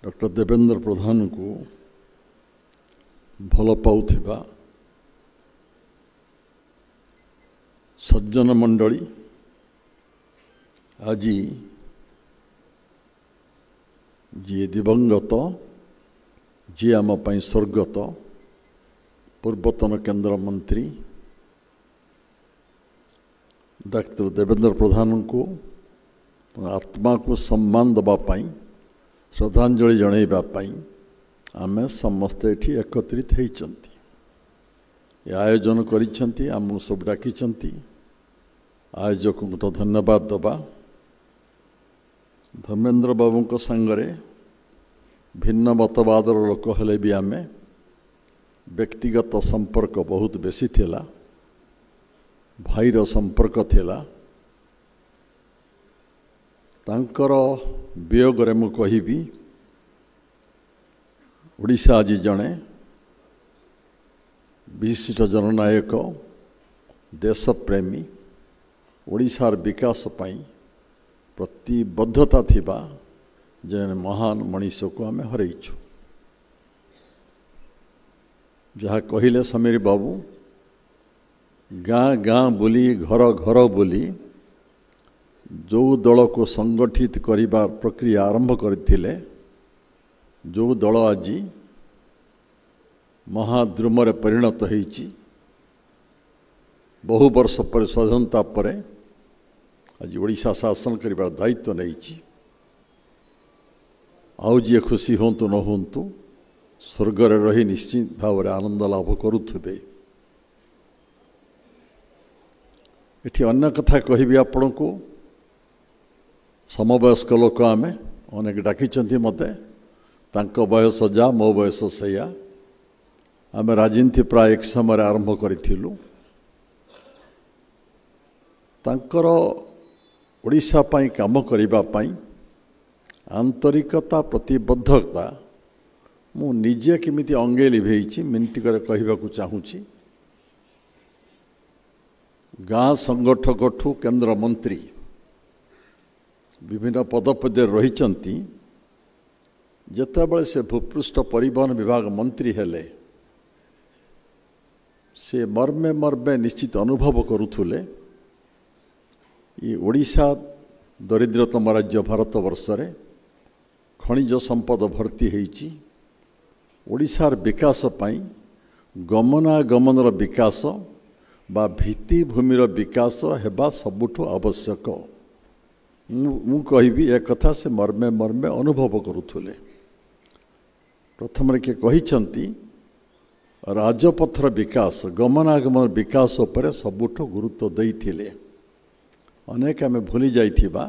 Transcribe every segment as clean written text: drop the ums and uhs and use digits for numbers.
Doctor Devendra प्रधान को भल पाउथिबा सज्जन मंडली आज जी दिवंगत जी आम स्वर्गत पूर्वतन केंद्र मंत्री डॉक्टर देवेंद्र प्रधान को आत्मा को सम्मान दवापाई श्रद्धांजलि जनइबापाई आमे समस्ते एठी एकत्रित होइचंती। आयोजन करिसंती आमु सब डाकिसंती। आयोजक को तो धन्यवाद दबा। धर्मेंद्र बाबू को संगरे भिन्न मतवाद लोक हेले भी आमे व्यक्तिगत संपर्क बहुत बेसी थिला, भाईर संपर्क थिला। तांकर वियोगरे मु कहिबी ओडिशा आज जड़े विशिष्ट जननायक देशप्रेमी ओडिशार विकास पाई प्रतिबद्धता थिबा जन महान मनीष को आम हरइछु। जहाँ कहले समीर बाबू गाँ गाँ बुली घर घर बुली जो दल को संगठित करिबा प्रक्रिया आरंभ करथिले, जो दल आज महाद्रुमरे परिणत होइछि, बहु वर्ष पर स्वाधीनता पर आज ओडिशा शासन करिबार दायित्व नैछि। आउ जी खुशी होंतु न होंतु स्वर्गरे रही निश्चित भाव में आनंद लाभ करुथिबे। एठी अन्य कथा कहबी आपण को समवयस्क लोक आमे अनेक डाकिचंती मते तांको बयस जा मो बयस सैया आम राजनीति प्राय एक समय आरंभ करिथिलु। तांकर ओडिशा पाई काम करिबा पाई आंतरिकता प्रतिबद्धता मु निजे केमिति अंगे लिभेइछि मिनिट करे कहबाकू चाहूछि। गाँ संगठक ठू केंद्र मंत्री विभिन्न पदपदे रहिचंती। जेतेबेले से भूपृष्ठ परिवहन विभाग मंत्री हेले से मर्मे मर्मे निश्चित अनुभव करुथुले ये ओडिशा दरिद्रतम राज्य भारत वर्षरे खनिज संपद भर्ती होइछि। ओडिशार विकास पाई गमनागमनर विकास बा भित्तिभूमिर विकास हेबा सबुठु आवश्यक। मु कहबी एक कथा से मर्मे मर्मे अनुभव करुथुले। प्रथम के कहिचंती राजपथर विकास गमनागमन विकास पर सबुठु गुरुत्व देइथिले। अनेक आमे भूली जाइथिबा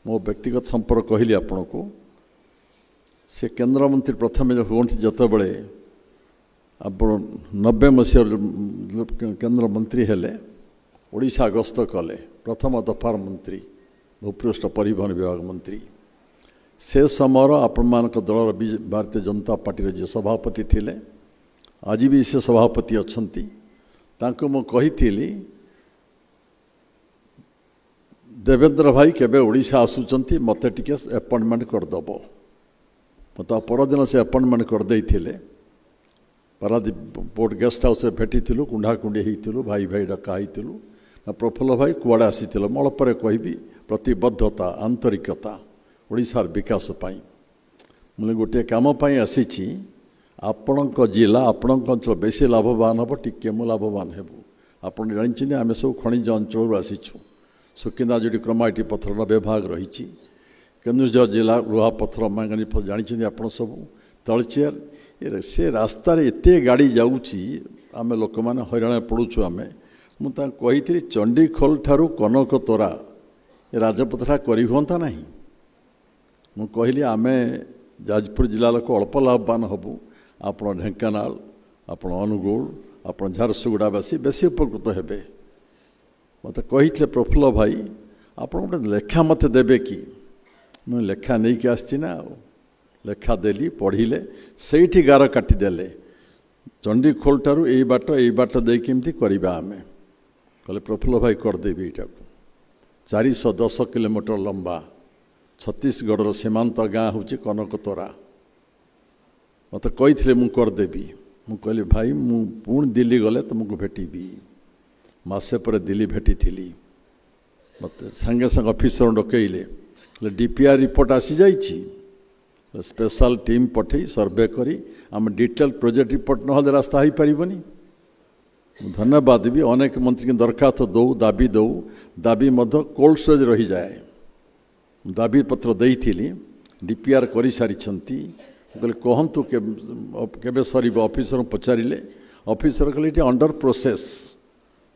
मो व्यक्तिगत संपर्क कहली आपण को से केंद्र मंत्री प्रथम हुंती जतबेले आपण 90 मसीह केंद्र मंत्री हेले ओडिशा गस्त कले प्रथम दफार मंत्री भूपृष्ठ परिवहन विभाग मंत्री से समय आपण मानक दलर भारतीय जनता पार्टी जो सभापति थिले आज भी से सभापति अछंती। तांको मो कहिथिली देवेंद्र भाई केबे ओडिशा आसुचंती मते टिके अपॉइंटमेंट कर दबो। मत परदिन से अपॉइंटमेंट कर देइथिले। पारादीप पोर्ट गेस्ट हाउस भेटी कुंडाकुंडी होइथिलु भाई भाई डका होइथिलु ना प्रफुल्ल भाई कुआड़े आसीथिल मल पर कहबी प्रतिबद्धता आंतरिकता ओडिशार विकास पाई मुझे गोटे काम पाई आसीछि। आपणक जिला आपणक अंचल बेसी लाभवान हम टिके मु लाभवान हेबु। आपण जानिछिन आमे सब खनिज अंचल आसीछु। सुकिंदा जोड़ी क्रमाइटी पथर विभाग रही केन्दुझर जिला लुहा पथर मैंगानीज जानी आप सब तलचेर से रास्तार एत गाड़ी जाऊँगी आम लोक मैंने हैरान पड़ुछु। आम मुझे कही चंडीखोल ठारू कनक तोरा राजपथटा करता ना मु कहली आम जाजपुर जिला लोक अल्प लाभवान हबू आप ढेंकानाल आप अनुगुल आप झारसुगुड़ावासी बेसी उपकृत हेबे। मत कही प्रफुल्ल भाई आप गोटे लेखा मत देवे कि मुझे लेखा नहीं कि आसी ना लेखा देली पढ़िले से गार काटिदेले चंडीखोल ठारू यही बाट दे केमती करवा आम कहले प्रफुल्ल भाई करदेवी यहाँ 410 किलोमीटर लंबा छत्तीसगढ़ सीमांत गाँ हूँ कनकतोरा मत कही मु करदेवी मु कहली भाई मु पुणी दिल्ली गले तुमको भेटबी मसे पर दिल्ली भेटी थी मत सांगे सांगे ऑफिसर डकैले डीपीआर रिपोर्ट आसी जाइए स्पेशल टीम पठे सर्वे करी आम डिटेल प्रोजेक्ट रिपोर्ट ना रास्ता हो पारबनी धन्यवाद भी अनेक मंत्री की दरखास्त दौ दाबी मध्य कोल्ड स्टोरेज रही जाए दाबी पत्र देइथिली डीपीआर कर सारी कहले कहतु के सर ऑफिसर पचारे ऑफिसर कहले अंडर प्रोसेस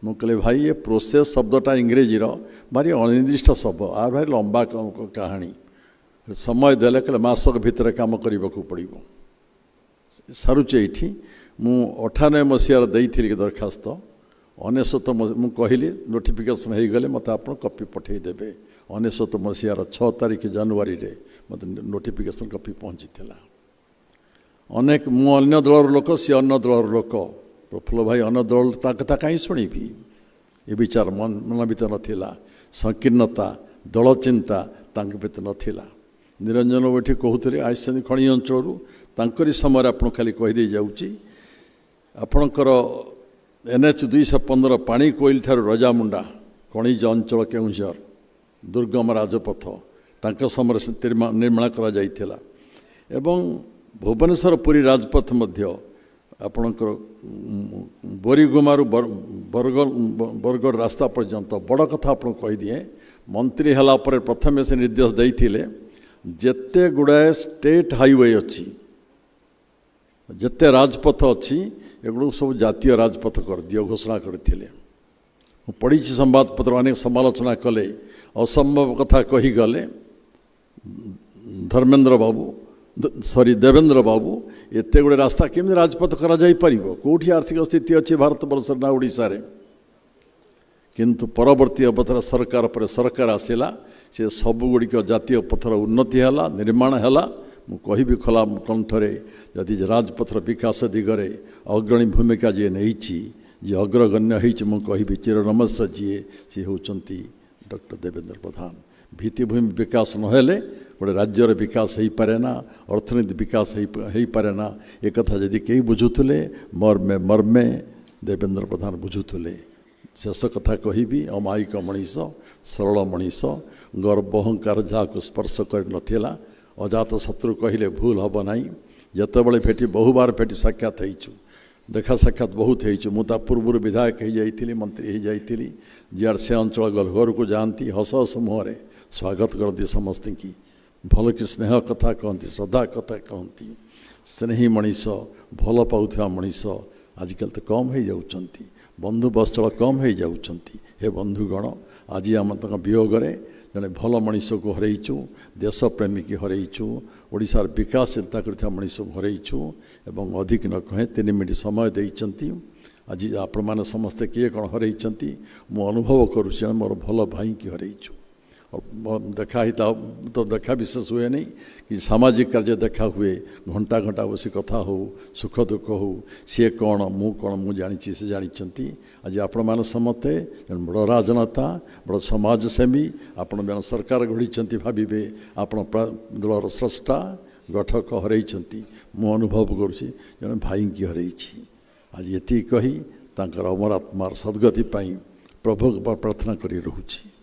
मु कहले भाई ये प्रोसेस शब्दटा इंग्रेजी भारी अनिर्दिष्ट शब्द आ भारी लंबा कहानी समय देले कहले मासक भितर काम करने को पड़ो सारुचे ये मु 98 मसीहार देइथिली दरखास्त 99 मु कहली नोटिफिकेशन हो गले मत आप कॉपी पठेदेवे 99 मसीहार 6 तारिख जनवरी रे मत नोटिफिकेशन कॉपी पहुँची अनेक मु अन्य दलर लोक सी अन्य दलर लोक प्रफुल्ल भाई अन्य दल कथा कहीं शुणिबी ये विचार मन भीतर नाला संकीर्णता दल चिंता भीतर नाला निरंजन बैठी कहते आसि खଣି अंचल तांकरी समय आपन खाली कहीदे जाऊँगी आपणकर NH 215 पानी कोइल ठार रजामुंडा खनिज अंचल केउझर दुर्गम राजपथ तांक समय निर्माण करा जाइथिला एवं भुवनेश्वर पुरी राजपथ मध्य आपणकर बोरीगुमारू बरगढ़ रास्ता पर्यंत बड़ कथा आप कहीदिए मंत्री हला पर प्रथम से निर्देश देइथिले जेते गुड़ाए स्टेट हाईवे अच्छी जेते राजपथ अच्छी एगुड़ सब जातीय राजपथ कर दियो घोषणा करते पढ़ी संवादपत्र अनेक समालोचना कले असंभव कथा कहीगले धर्मेंद्र बाबू सॉरी देवेंद्र बाबू एते गुड़े रास्ता केमी राजपथ करा जाई परिबो कोठी आर्थिक स्थिति अच्छी भारत वर्ष ना ओडिशा रे किंतु परवर्ती अवसर सरकार पर सरकार आसिला से सबुगुड़िक जातीय पथर उन्नति है निर्माण है मु कहि खोला कंठरे जदि राजपथर विकास दिगरे अग्रणी भूमिका जी नहीं जी अग्रगण्य हो कहि चिरनमस्या जी सी होती डॉक्टर देवेंद्र प्रधान भित्तिभूमि विकास नहेले गोटे राज्यर विकास हो पारे ना अर्थनीति विकास हो पारे ना एक कथा जदि कई बुझुले मर्मे मर्मे देवेंद्र प्रधान बुझुले शेष कथा कहि अमायिक मनीष सरल मनीष गर्व अहंकार जहाँ स्पर्श कर नथिला अजात शत्रु कहले भूल हम ना जितेबाला भेटी बहुबार भेटी साक्षात हो देखा साक्षात बहुत हो पूर्व विधायक हो जाइली मंत्री हो जाइली जियाड़ से अंचल घर को जाती हस हस मुहर स्वागत करती समस्त की भल कि स्नेह कथा कहती श्रद्धा कथा कहती स्नेही मनीष भल पाउथवा मनीष आजिकल तो कम हो जाउछंती बंधु बत्सल कम हो जाउछंती हे बंधुगण आज आम वियोगे जड़े भल मनीष को हरइचु देश प्रेमी की हरइचु ओडिशार विकास चिंता करथिबा मनीष को हरइचु एवं अधिक न कहे 3 मिनट समय देइचंती आज आपण माने समस्ते किए कौन हरइचंती मु अनुभव करुछि मोर भल भाई की हरइचु देखा ही तो देखा विशेष हुए नहीं कि सामाजिक कार्य देखा हुए घंटा घंटा बसी कथा हो सुख दुख हो सी कौन मु जानी से जानी आज आपण मान समस्ते बड़ राजनेता बड़ समाजसेवी आपण जन सरकार गढ़ी भावे आपण दलर स्रष्टा गठक हरइचंती मु अनुभव करुँच जन भाई की हरई आज ये कही तांकर अमर आत्मार सद्गति प्रभु प्रार्थना करी रहूची।